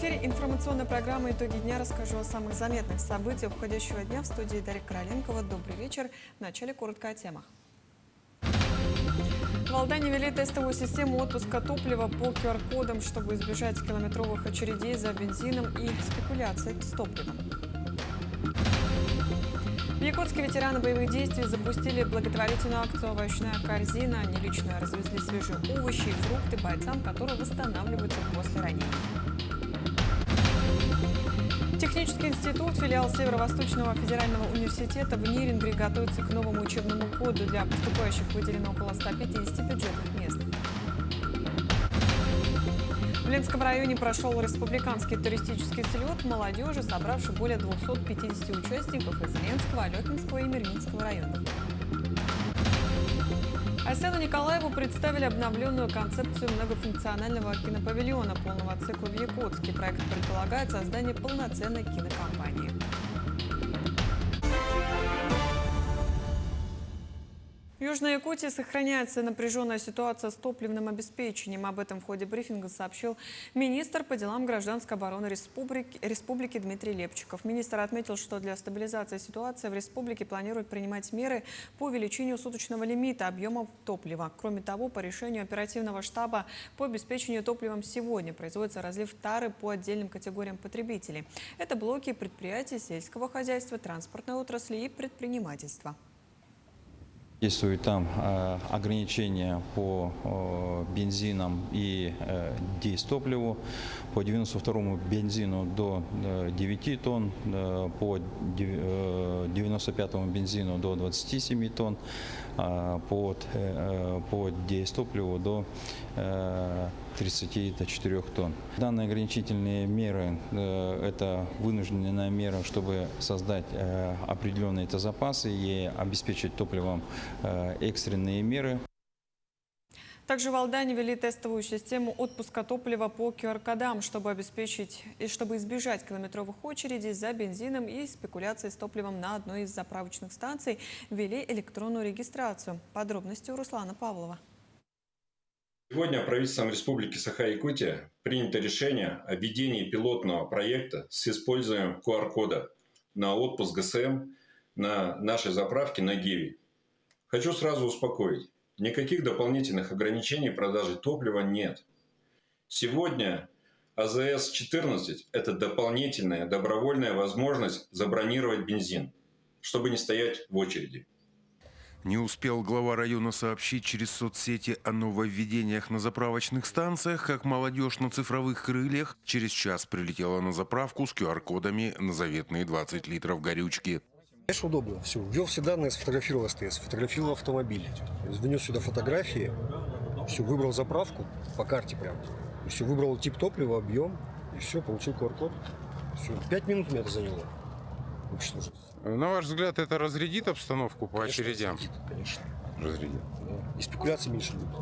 эфире информационная программа «Итоги дня». Расскажу о самых заметных событиях уходящего дня. В студии Дарья Короленкова. Добрый вечер. В начале коротко о темах. В Алдане ввели тестовую систему отпуска топлива по QR-кодам, чтобы избежать километровых очередей за бензином и спекуляций с топливом. В Якутске ветераны боевых действий запустили благотворительную акцию «Овощная корзина». Они лично развезли свежие овощи и фрукты бойцам, которые восстанавливаются после ранений. Технический институт, филиал Северо-Восточного федерального университета в Нерюнгри готовится к новому учебному году. Для поступающих выделено около 150 бюджетных мест. В Ленском районе прошел республиканский туристический слет молодежи, собравший более 250 участников из Ленского, Алекинского и Мирнинского районов. Айсену Николаеву представили обновленную концепцию многофункционального кинопавильона полного цикла в Якутске. Проект предполагает создание полноценной кинокомпании. В Южной Якутии сохраняется напряженная ситуация с топливным обеспечением. Об этом в ходе брифинга сообщил министр по делам гражданской обороны республики Дмитрий Лепчиков. Министр отметил, что для стабилизации ситуации в республике планируют принимать меры по увеличению суточного лимита объемов топлива. Кроме того, по решению оперативного штаба по обеспечению топливом сегодня производится разлив тары по отдельным категориям потребителей. Это блоки предприятий сельского хозяйства, транспортной отрасли и предпринимательства. Действуют там ограничения по бензинам и дизтопливу. По 92-му бензину до 9 тонн, по 95-му бензину до 27 тонн, по дизтопливу до 34 тонн. Данные ограничительные меры – это вынужденная мера, чтобы создать определенные запасы и обеспечить топливом экстренные меры. Также в Алдане ввели тестовую систему отпуска топлива по QR-кодам, чтобы избежать километровых очередей за бензином и спекуляции с топливом на одной из заправочных станций, ввели электронную регистрацию. Подробности у Руслана Павлова. Сегодня правительством Республики Саха-Якутия принято решение о введении пилотного проекта с использованием QR-кода на отпуск ГСМ на нашей заправке на Гиви. Хочу сразу успокоить. Никаких дополнительных ограничений продажи топлива нет. Сегодня АЗС-14 – это дополнительная добровольная возможность забронировать бензин, чтобы не стоять в очереди. Не успел глава района сообщить через соцсети о нововведениях на заправочных станциях, как молодежь на цифровых крыльях через час прилетела на заправку с QR-кодами на заветные 20 литров горючки. Конечно, удобно. Все. Ввел все данные, сфотографировал СТС, сфотографировал автомобиль. Внес сюда фотографии, все, выбрал заправку по карте прям. Все, выбрал тип топлива, объем, и все, получил QR-код. Все, 5 минут мне это заняло. На ваш взгляд, это разрядит обстановку по очередям? Конечно. Разрядит. Да. И спекуляции меньше будет.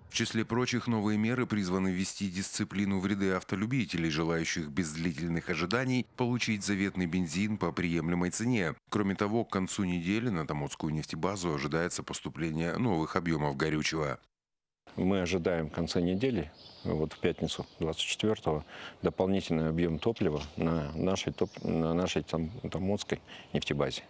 В числе прочих, новые меры призваны ввести дисциплину в ряды автолюбителей, желающих без длительных ожиданий получить заветный бензин по приемлемой цене. Кроме того, к концу недели на Томодскую нефтебазу ожидается поступление новых объемов горючего. Мы ожидаем в конце недели, вот в пятницу 24-го, дополнительный объем топлива на нашей Томодской нефтебазе.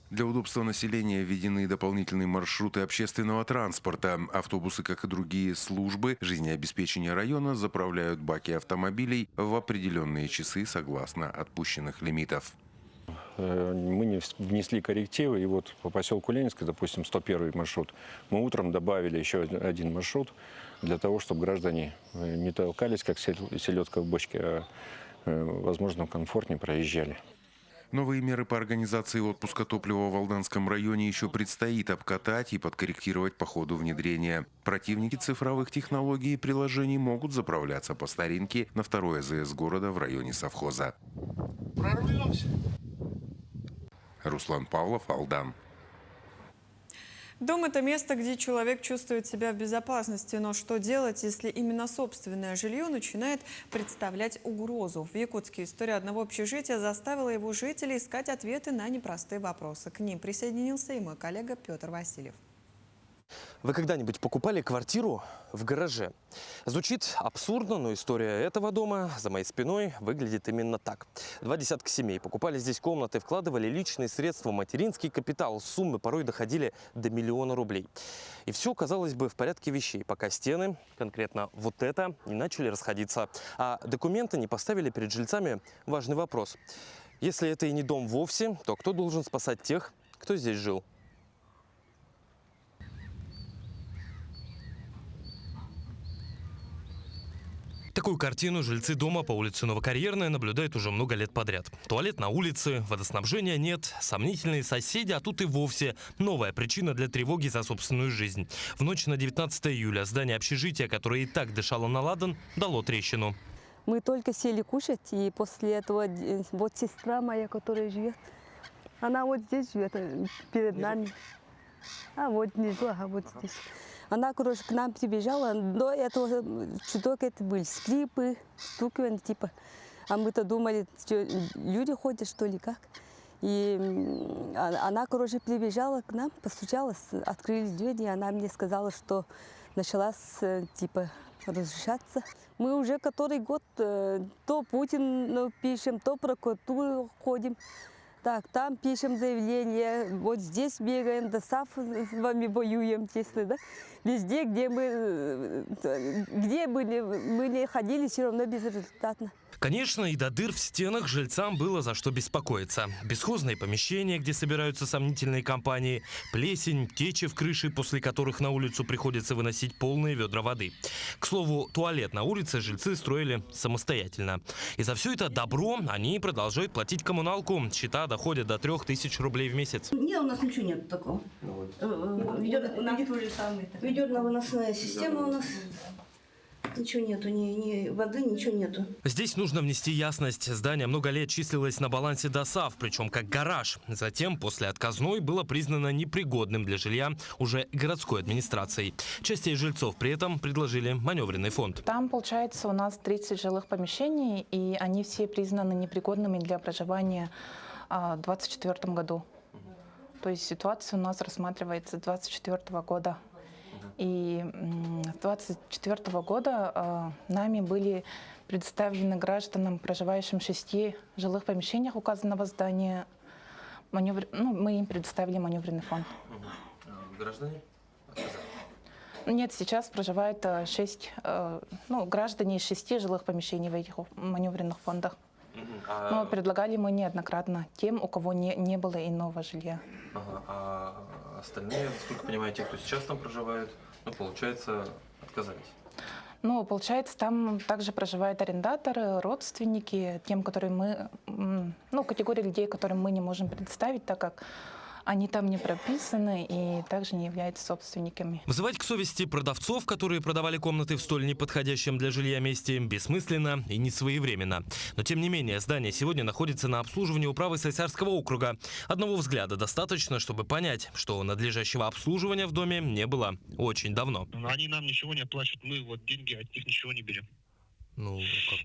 Для удобства населения введены дополнительные маршруты общественного транспорта. Автобусы, как и другие службы жизнеобеспечения района, заправляют баки автомобилей в определенные часы согласно отпущенных лимитов. Мы внесли коррективы, и вот по поселку Ленинска, допустим, 101 маршрут, мы утром добавили еще один маршрут для того, чтобы граждане не толкались, как селедка в бочке, а, возможно, комфортнее проезжали. Новые меры по организации отпуска топлива в Алданском районе еще предстоит обкатать и подкорректировать по ходу внедрения. Противники цифровых технологий и приложений могут заправляться по старинке на второй АЗС города в районе совхоза. Прорвемся! Руслан Павлов, Алдан. Дом – это место, где человек чувствует себя в безопасности. Но что делать, если именно собственное жилье начинает представлять угрозу? В Якутске история одного общежития заставила его жителей искать ответы на непростые вопросы. К ним присоединился и мой коллега Петр Васильев. Вы когда-нибудь покупали квартиру в гараже? Звучит абсурдно, но история этого дома за моей спиной выглядит именно так. 20 семей покупали здесь комнаты, вкладывали личные средства, материнский капитал. Суммы порой доходили до 1 000 000 рублей. И все, казалось бы, в порядке вещей, пока стены, конкретно вот это, не начали расходиться. А документы не поставили перед жильцами важный вопрос. Если это и не дом вовсе, то кто должен спасать тех, кто здесь жил? Такую картину жильцы дома по улице Новокарьерная наблюдают уже много лет подряд. Туалет на улице, водоснабжения нет, сомнительные соседи, а тут и вовсе новая причина для тревоги за собственную жизнь. В ночь на 19 июля здание общежития, которое и так дышало на ладан, дало трещину. Мы только сели кушать, и после этого вот сестра моя, которая живет, она вот здесь живет, перед нами. А вот внизу, а вот здесь. Она, короче, к нам прибежала. До этого чуток это были скрипы, стукивания типа. А мы-то думали, что люди ходят, что ли, как. И она, короче, прибежала к нам, постучалась, открыли дверь, и она мне сказала, что началась, типа, разрешаться. Мы уже который год то Путину пишем, то прокуратуру ходим. Так, там пишем заявление, вот здесь бегаем, до САФ с вами воюем, честно, да? Везде, где были, мы не ходили, все равно безрезультатно. Конечно, и до дыр в стенах жильцам было за что беспокоиться. Бесхозные помещения, где собираются сомнительные компании, плесень, течи в крыше, после которых на улицу приходится выносить полные ведра воды. К слову, туалет на улице жильцы строили самостоятельно. И за все это добро они продолжают платить коммуналку. Счета доходят до 3000 рублей в месяц. Нет, у нас ничего нет такого. Ведерно-выносная система у нас. Ничего нету, ни воды, ничего нету. Здесь нужно внести ясность. Здание много лет числилось на балансе ДОСАВ, причем как гараж. Затем, после отказной, было признано непригодным для жилья уже городской администрацией. Части жильцов при этом предложили маневренный фонд. Там, получается, у нас 30 жилых помещений, и они все признаны непригодными для проживания в 2024 году. То есть ситуация у нас рассматривается с 2024 года. И с 2024 года нами были предоставлены гражданам, проживающим в 6 жилых помещениях указанного здания, мы им предоставили маневренный фонд. Граждане? Нет, сейчас проживает граждане из 6 жилых помещений в этих маневренных фондах. Но предлагали мы неоднократно тем, у кого не было иного жилья. А остальные, насколько понимаю, те, кто сейчас там проживают, получается, отказались? Получается, там также проживают арендаторы, родственники, тем, которые категория людей, которым мы не можем предоставить, так как они там не прописаны и также не являются собственниками. Вызывать к совести продавцов, которые продавали комнаты в столь неподходящем для жилья месте, бессмысленно и несвоевременно. Но тем не менее, здание сегодня находится на обслуживании управы Сайсарского округа. Одного взгляда достаточно, чтобы понять, что надлежащего обслуживания в доме не было очень давно. Они нам ничего не оплачивают, мы вот деньги от них ничего не берем.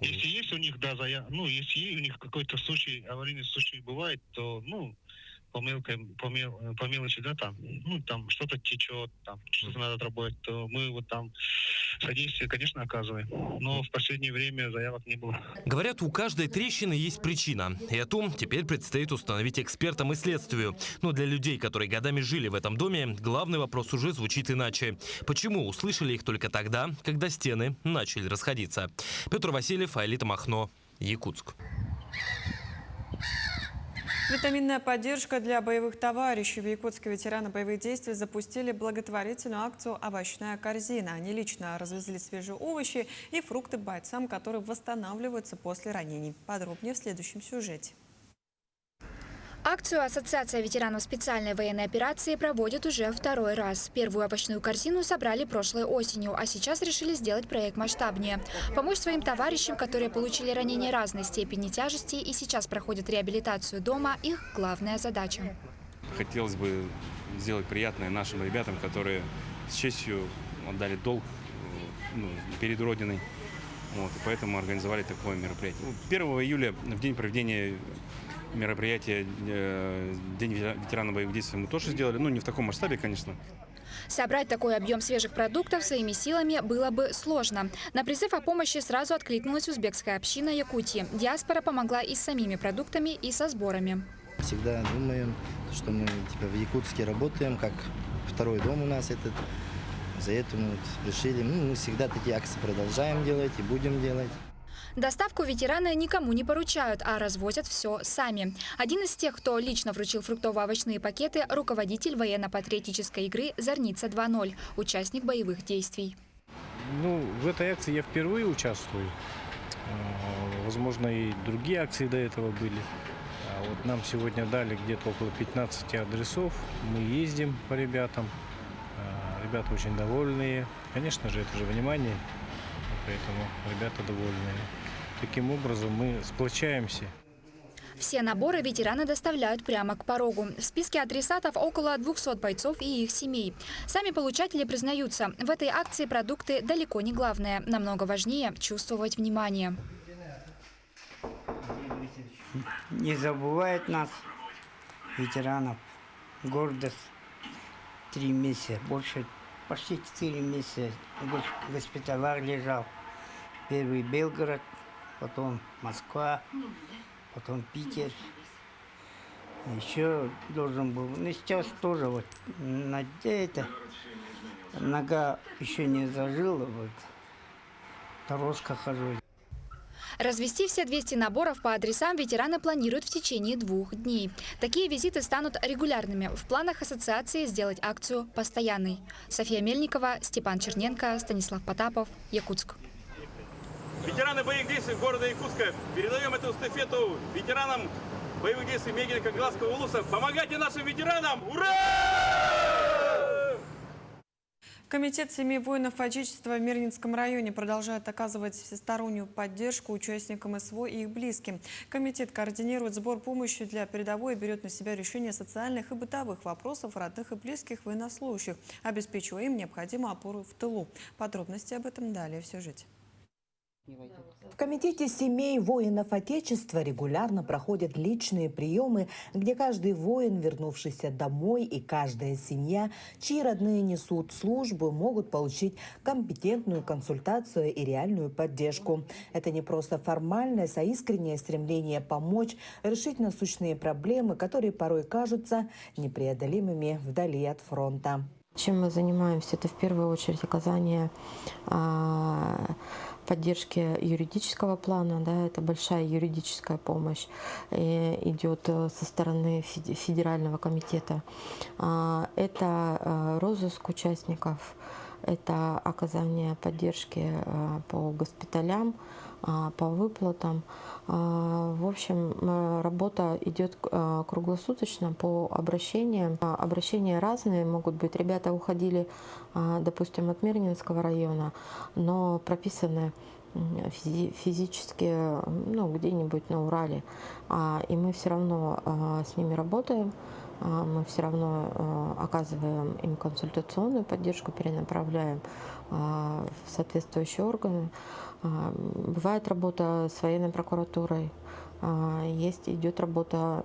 Если есть у них, если у них какой-то случай, аварийный случай бывает, то, по мелочи, да, там что-то течет, там что-то надо отработать, то мы вот там содействие, конечно, оказываем. Но в последнее время заявок не было. Говорят, у каждой трещины есть причина. И эту теперь предстоит установить экспертам и следствию. Но для людей, которые годами жили в этом доме, главный вопрос уже звучит иначе. Почему услышали их только тогда, когда стены начали расходиться? Петр Васильев, Аэлита Махно, Якутск. Витаминная поддержка для боевых товарищей. В Якутске ветераны боевых действий запустили благотворительную акцию «Овощная корзина». Они лично развезли свежие овощи и фрукты бойцам, которые восстанавливаются после ранений. Подробнее в следующем сюжете. Акцию Ассоциация ветеранов специальной военной операции проводит уже второй раз. Первую овощную корзину собрали прошлой осенью, а сейчас решили сделать проект масштабнее. Помочь своим товарищам, которые получили ранения разной степени тяжести и сейчас проходят реабилитацию дома, их главная задача. Хотелось бы сделать приятное нашим ребятам, которые с честью отдали долг перед Родиной. И поэтому организовали такое мероприятие. 1 июля, в день проведения мероприятия День ветерана боевых действий, мы тоже сделали, не в таком масштабе, конечно. Собрать такой объем свежих продуктов своими силами было бы сложно. На призыв о помощи сразу откликнулась узбекская община Якутии. Диаспора помогла и с самими продуктами, и со сборами. Всегда думаем, что мы в Якутске работаем, как второй дом у нас этот. За это мы решили, мы всегда такие акции продолжаем делать и будем делать. Доставку ветераны никому не поручают, а развозят все сами. Один из тех, кто лично вручил фруктово-овощные пакеты, руководитель военно-патриотической игры «Зорница 2.0», участник боевых действий. В этой акции я впервые участвую. Возможно, и другие акции до этого были. Вот нам сегодня дали где-то около 15 адресов. Мы ездим по ребятам. Ребята очень довольные. Конечно же, это же внимание, поэтому ребята довольные. Таким образом мы сплочаемся. Все наборы ветераны доставляют прямо к порогу. В списке адресатов около 200 бойцов и их семей. Сами получатели признаются, в этой акции продукты далеко не главное. Намного важнее чувствовать внимание. Не забывает нас, ветеранов, гордость. 3 месяца, почти 4 месяца в госпиталях лежал. Первый Белгород, потом Москва, потом Питер. Еще должен был, сейчас тоже это нога еще не зажила, дорожка хожу. Развести все 200 наборов по адресам ветераны планируют в течение 2 дней. Такие визиты станут регулярными. В планах ассоциации сделать акцию постоянной. София Мельникова, Степан Черненко, Станислав Потапов, Якутск. Ветераны боевых действий города Якутска, передаем эту эстафету ветеранам боевых действий Мегино-Кагыласского улуса. Помогайте нашим ветеранам! Ура! Комитет семей воинов Отечества в Мирнинском районе продолжает оказывать всестороннюю поддержку участникам СВО и их близким. Комитет координирует сбор помощи для передовой и берет на себя решение социальных и бытовых вопросов родных и близких военнослужащих, обеспечивая им необходимую опору в тылу. Подробности об этом далее в сюжете. В Комитете семей воинов Отечества регулярно проходят личные приемы, где каждый воин, вернувшийся домой, и каждая семья, чьи родные несут службу, могут получить компетентную консультацию и реальную поддержку. Это не просто формальность, а искреннее стремление помочь решить насущные проблемы, которые порой кажутся непреодолимыми вдали от фронта. Чем мы занимаемся? Это в первую очередь оказание поддержки юридического плана, это большая юридическая помощь идет со стороны федерального комитета. Это розыск участников, это оказание поддержки по госпиталям, по выплатам. В общем, работа идет круглосуточно по обращениям. Обращения разные могут быть. Ребята уходили, допустим, от Мирнинского района, но прописаны физически где-нибудь на Урале. И мы все равно с ними работаем. Мы все равно оказываем им консультационную поддержку, перенаправляем в соответствующие органы. Бывает работа с военной прокуратурой, идет работа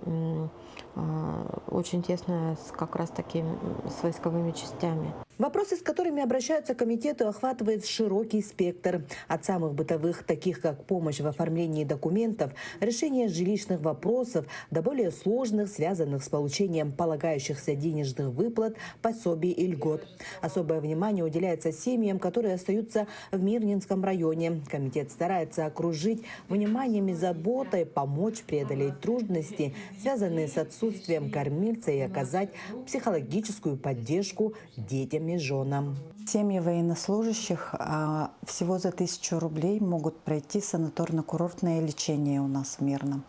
очень тесная как раз таки с войсковыми частями. Вопросы, с которыми обращаются к комитету, охватывает широкий спектр. От самых бытовых, таких как помощь в оформлении документов, решение жилищных вопросов, до более сложных, связанных с получением полагающихся денежных выплат, пособий и льгот. Особое внимание уделяется семьям, которые остаются в Мирнинском районе. Комитет старается окружить вниманием и заботой, помочь преодолеть трудности, связанные с отсутствием кормильца, и оказать психологическую поддержку детям и женам. Семьи военнослужащих всего за 1000 рублей могут пройти санаторно-курортное лечение у нас в Мирном.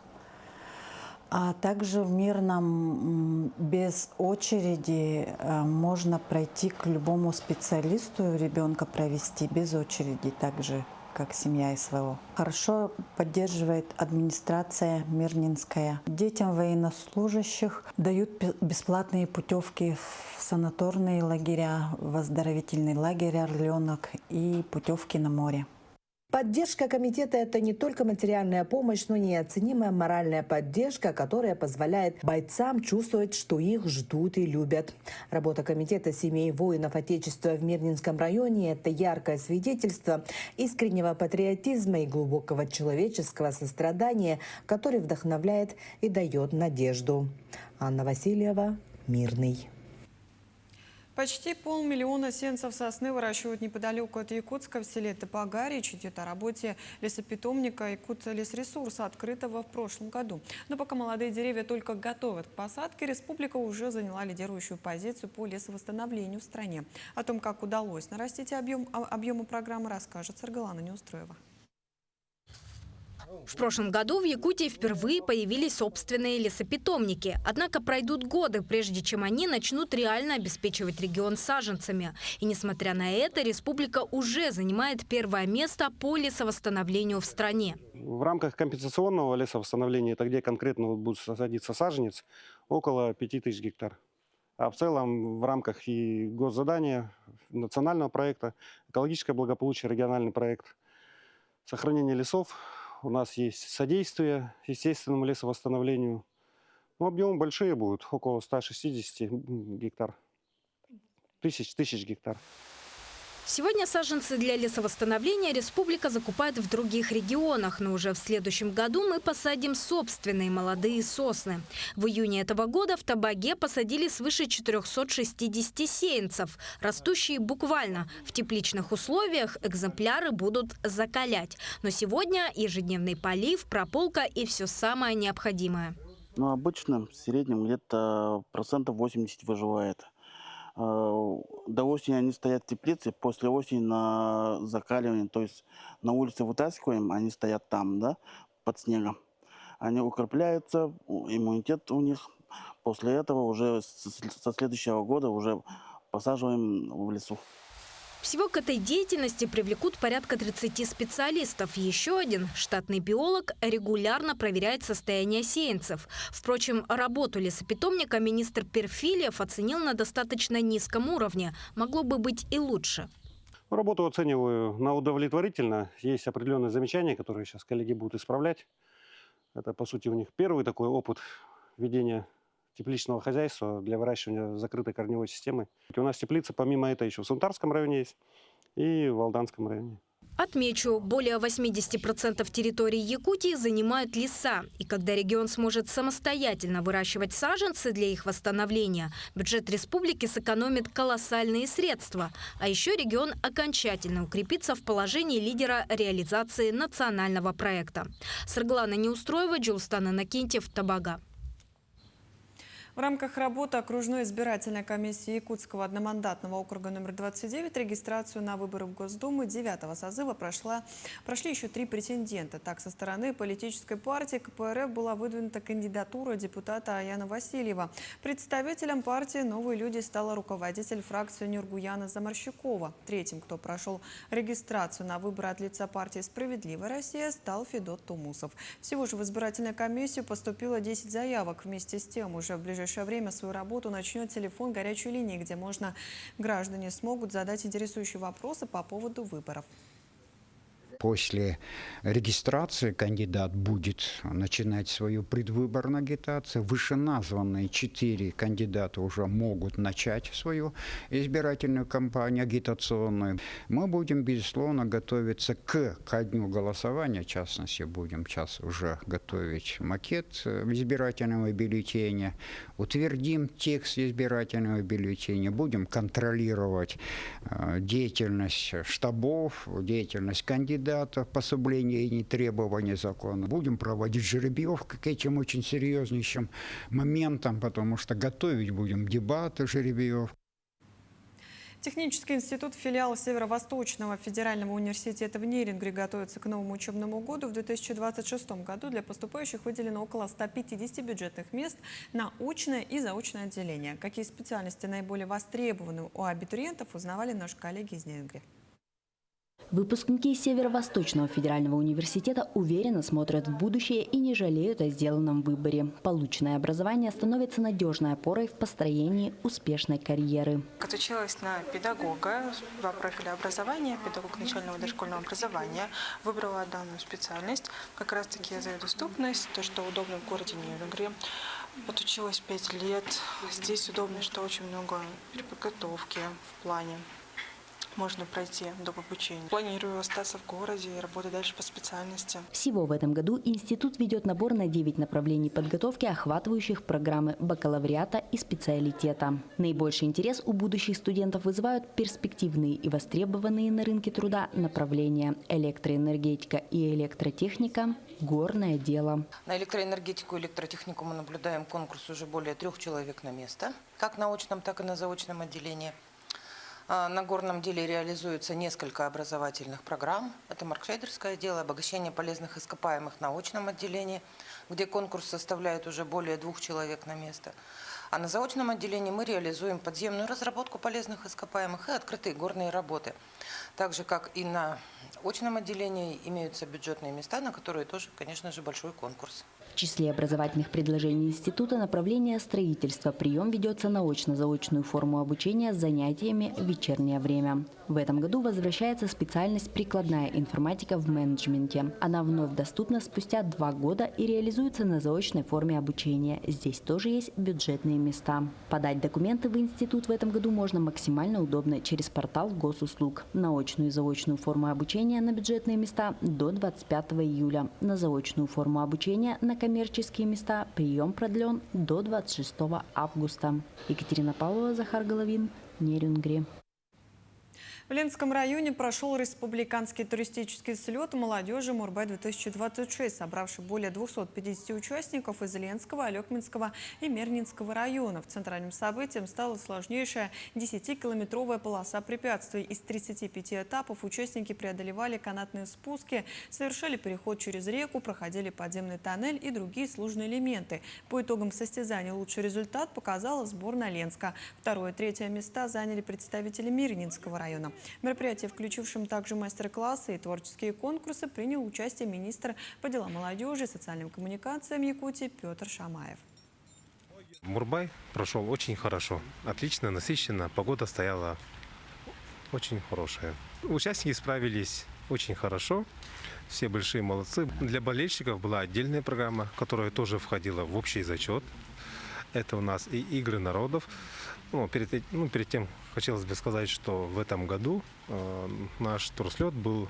А также в Мирном без очереди можно пройти к любому специалисту, ребенка провести без очереди, так же, как семья СВО. Хорошо поддерживает администрация Мирнинская. Детям военнослужащих дают бесплатные путевки в санаторные лагеря, в оздоровительный лагерь «Орленок» и путевки на море. Поддержка комитета – это не только материальная помощь, но и неоценимая моральная поддержка, которая позволяет бойцам чувствовать, что их ждут и любят. Работа комитета семей воинов Отечества в Мирнинском районе – это яркое свидетельство искреннего патриотизма и глубокого человеческого сострадания, который вдохновляет и дает надежду. Анна Васильева, Мирный. Почти 500 000 сеянцев сосны выращивают неподалеку от Якутска в селе Топога. Речь идет о работе лесопитомника «Якутско-лесресурса», открытого в прошлом году. Но пока молодые деревья только готовят к посадке, республика уже заняла лидирующую позицию по лесовосстановлению в стране. О том, как удалось нарастить объемы программы, расскажет Саргалана Неустроева. В прошлом году в Якутии впервые появились собственные лесопитомники. Однако пройдут годы, прежде чем они начнут реально обеспечивать регион саженцами. И несмотря на это, республика уже занимает первое место по лесовосстановлению в стране. В рамках компенсационного лесовосстановления, это где конкретно будет садиться саженец, около 5000 гектар. А в целом в рамках и госзадания, национального проекта, экологическое благополучие, региональный проект, сохранение лесов. У нас есть содействие естественному лесовосстановлению. Но объемы большие будут, около 160 гектар, тысяч гектар. Сегодня саженцы для лесовосстановления республика закупает в других регионах, но уже в следующем году мы посадим собственные молодые сосны. В июне этого года в Топоге посадили свыше 460 сеянцев. Растущие буквально в тепличных условиях экземпляры будут закалять. Но сегодня ежедневный полив, прополка и все самое необходимое. Ну, обычно в среднем где-то 80% выживает. До осени они стоят в теплице, после осени на закаливание, то есть на улице вытаскиваем, они стоят там, да, под снегом. Они укрепляются, иммунитет у них. После этого уже со следующего года уже посаживаем в лесу. Всего к этой деятельности привлекут порядка 30 специалистов. Еще один штатный биолог регулярно проверяет состояние сеянцев. Впрочем, работу лесопитомника министр Перфильев оценил на достаточно низком уровне. Могло бы быть и лучше. Работу оцениваю на удовлетворительно. Есть определенные замечания, которые сейчас коллеги будут исправлять. Это, по сути, у них первый такой опыт ведения тепличного хозяйства для выращивания закрытой корневой системы. У нас теплица, помимо этого, еще в Сунтарском районе есть и в Алданском районе. Отмечу, более 80% территории Якутии занимают леса. И когда регион сможет самостоятельно выращивать саженцы для их восстановления, бюджет республики сэкономит колоссальные средства. А еще регион окончательно укрепится в положении лидера реализации национального проекта. Саргалана Неустроева, Джулстан Иннокентьев, Топога. В рамках работы окружной избирательной комиссии Якутского одномандатного округа номер 29 регистрацию на выборы в Госдуму 9-го созыва прошли еще 3 претендента. Так, со стороны политической партии КПРФ была выдвинута кандидатура депутата Аяна Васильева. Представителем партии «Новые люди» стала руководитель фракции Нюргуяна Заморщикова. Третьим, кто прошел регистрацию на выборы от лица партии «Справедливая Россия», стал Федот Тумусов. Всего же в избирательную комиссию поступило 10 заявок. Вместе с тем уже в ближайшее время свою работу начнет телефон горячей линии, где граждане смогут задать интересующие вопросы по поводу выборов. После регистрации кандидат будет начинать свою предвыборную агитацию. Вышеназванные 4 кандидата уже могут начать свою избирательную кампанию агитационную. Мы будем, безусловно, готовиться к дню голосования. В частности, будем сейчас уже готовить макет избирательного бюллетеня. Утвердим текст избирательного бюллетеня. Будем контролировать деятельность штабов, деятельность кандидатов по соблюдению требований закона. Будем проводить жеребьевку к этим очень серьезнейшим моментам, потому что готовить будем дебаты, жеребьев. Технический институт, филиал Северо-Восточного федерального университета в Нерюнгри готовится к новому учебному году. В 2026 году для поступающих выделено около 150 бюджетных мест на очное и заочное отделение. Какие специальности наиболее востребованы у абитуриентов, узнавали наши коллеги из Нерюнгри. Выпускники Северо-Восточного федерального университета уверенно смотрят в будущее и не жалеют о сделанном выборе. Полученное образование становится надежной опорой в построении успешной карьеры. Отучилась на педагога, 2 профиля образования, педагог начального дошкольного образования. Выбрала данную специальность как раз-таки за доступность, то, что удобно в городе Нерюнгри. Отучилась 5 лет. Здесь удобно, что очень много переподготовки в плане. Можно пройти доп. Обучения. Планирую остаться в городе и работать дальше по специальности. Всего в этом году институт ведет набор на 9 направлений подготовки, охватывающих программы бакалавриата и специалитета. Наибольший интерес у будущих студентов вызывают перспективные и востребованные на рынке труда направления электроэнергетика и электротехника, горное дело. На электроэнергетику и электротехнику мы наблюдаем конкурс уже более 3 человек на место, как на очном, так и на заочном отделении. На горном деле реализуется несколько образовательных программ. Это маркшейдерское дело, обогащение полезных ископаемых на очном отделении, где конкурс составляет уже более 2 человек на место. А на заочном отделении мы реализуем подземную разработку полезных ископаемых и открытые горные работы. Так же, как и на очном отделении, имеются бюджетные места, на которые тоже, конечно же, большой конкурс. В числе образовательных предложений института направление строительства. Прием ведется на очно-заочную форму обучения с занятиями в вечернее время. В этом году возвращается специальность «Прикладная информатика в менеджменте». Она вновь доступна спустя 2 года и реализуется на заочной форме обучения. Здесь тоже есть бюджетные места. Подать документы в институт в этом году можно максимально удобно через портал госуслуг. На очную и заочную форму обучения на бюджетные места до 25 июля. На заочную форму обучения на коммерческие места прием продлен до 26 августа. Екатерина Павлова, Захар Головин, Нерюнгри. В Ленском районе прошел республиканский туристический слет молодежи Мурбай-2026, собравший более 250 участников из Ленского, Алекминского и Мернинского районов. Центральным событием стала сложнейшая 10-километровая полоса препятствий. Из 35 этапов участники преодолевали канатные спуски, совершали переход через реку, проходили подземный тоннель и другие сложные элементы. По итогам состязаний лучший результат показала сборная Ленска. 2 и 3 места заняли представители Мирнинского района. В мероприятии, включившем также мастер-классы и творческие конкурсы, принял участие министр по делам молодежи и социальным коммуникациям Якутии Петр Шамаев. Мурбай прошел очень хорошо, отлично, насыщенно, погода стояла очень хорошая. Участники справились очень хорошо, все большие молодцы. Для болельщиков была отдельная программа, которая тоже входила в общий зачет. Это у нас и игры народов. Перед тем хотелось бы сказать, что в этом году наш турслет был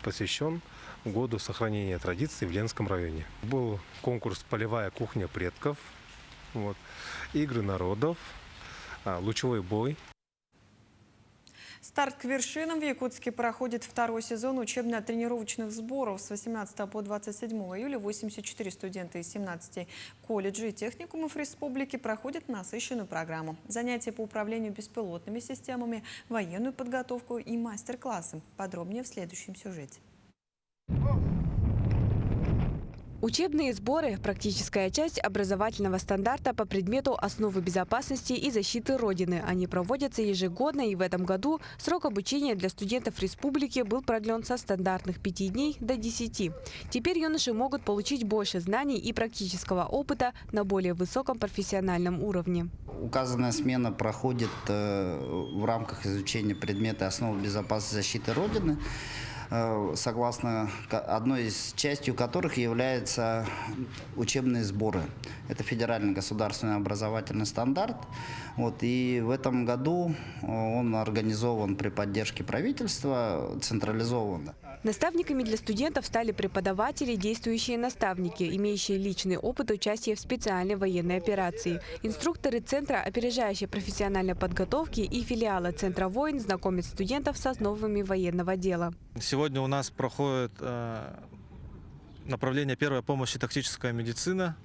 посвящен году сохранения традиций в Ленском районе. Был конкурс «Полевая кухня предков», игры народов, лучевой бой. Старт к вершинам в Якутске проходит 2-й сезон учебно-тренировочных сборов. С 18 по 27 июля 84 студента из 17 колледжей и техникумов республики проходят насыщенную программу. Занятия по управлению беспилотными системами, военную подготовку и мастер-классы. Подробнее в следующем сюжете. Учебные сборы – практическая часть образовательного стандарта по предмету «Основы безопасности и защиты Родины». Они проводятся ежегодно, и в этом году срок обучения для студентов республики был продлен со стандартных 5 дней до 10. Теперь юноши могут получить больше знаний и практического опыта на более высоком профессиональном уровне. Указанная смена проходит в рамках изучения предмета «Основы безопасности и защиты Родины», согласно одной из частью которых являются учебные сборы. Это федеральный государственный образовательный стандарт. И в этом году он организован при поддержке правительства, централизованно. Наставниками для студентов стали преподаватели, действующие наставники, имеющие личный опыт участия в специальной военной операции. Инструкторы Центра опережающей профессиональной подготовки и филиала Центра войн знакомят студентов с основами военного дела. Сегодня у нас проходит направление первой помощи тактическая медицина.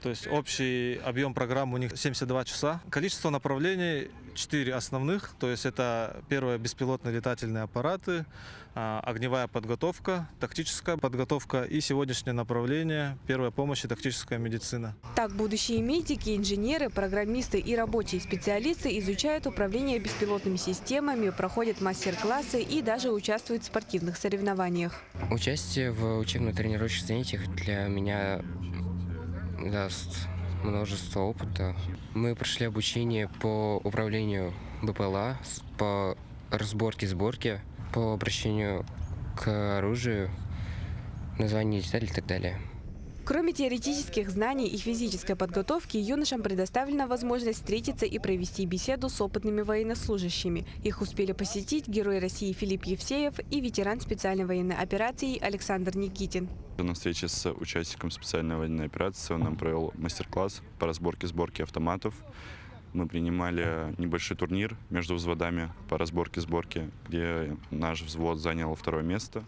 То есть общий объем программы у них 72 часа. Количество направлений 4 основных. То есть это первое — беспилотные летательные аппараты, огневая подготовка, тактическая подготовка и сегодняшнее направление — первая помощь и тактическая медицина. Так, будущие медики, инженеры, программисты и рабочие специалисты изучают управление беспилотными системами, проходят мастер-классы и даже участвуют в спортивных соревнованиях. Участие в учебно-тренировочных занятиях для меня даст множество опыта. Мы прошли обучение по управлению БПЛА, по разборке-сборке, по обращению к оружию, названию деталей и так далее. Кроме теоретических знаний и физической подготовки, юношам предоставлена возможность встретиться и провести беседу с опытными военнослужащими. Их успели посетить герой России Филипп Евсеев и ветеран специальной военной операции Александр Никитин. На встрече с участником специальной военной операции он нам провел мастер-класс по разборке-сборке автоматов. Мы принимали небольшой турнир между взводами по разборке-сборке, где наш взвод занял 2-е место.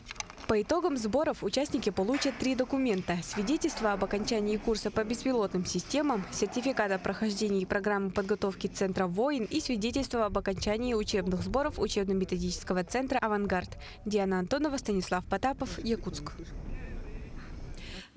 По итогам сборов участники получат 3 документа: свидетельство об окончании курса по беспилотным системам, сертификат о прохождении программы подготовки Центра «Воин» и свидетельство об окончании учебных сборов учебно-методического центра «Авангард». Диана Антонова, Станислав Потапов, Якутск.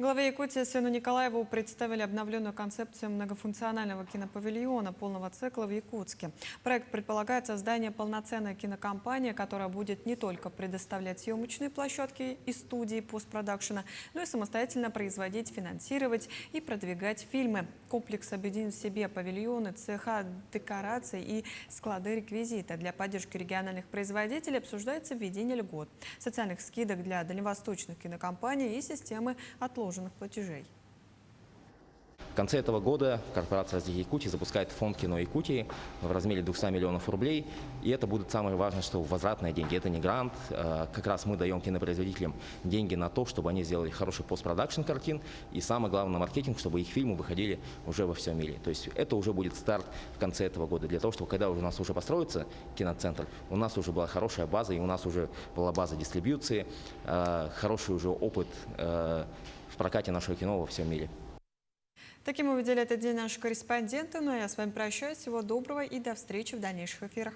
Главе Якутии Сыну Николаеву представили обновленную концепцию многофункционального кинопавильона полного цикла в Якутске. Проект предполагает создание полноценной кинокомпании, которая будет не только предоставлять съемочные площадки и студии постпродакшена, но и самостоятельно производить, финансировать и продвигать фильмы. Комплекс объединит в себе павильоны, цеха декораций и склады реквизита. Для поддержки региональных производителей обсуждается введение льгот, социальных скидок для дальневосточных кинокомпаний и системы отложенных платежей. В конце этого года корпорация «Развитие Якутии» запускает фонд «Кино Якутии» в размере 200 миллионов рублей. И это будет самое важное, что возвратные деньги. Это не грант. Как раз мы даем кинопроизводителям деньги на то, чтобы они сделали хороший постпродакшн картин. И самое главное — маркетинг, чтобы их фильмы выходили уже во всем мире. То есть это уже будет старт в конце этого года. Для того, чтобы когда у нас уже построится киноцентр, у нас уже была хорошая база, и у нас уже была база дистрибьюции, хороший уже опыт в прокате нашего кино во всем мире. Таким увидели этот день наши корреспонденты. Ну а я с вами прощаюсь. Всего доброго и до встречи в дальнейших эфирах.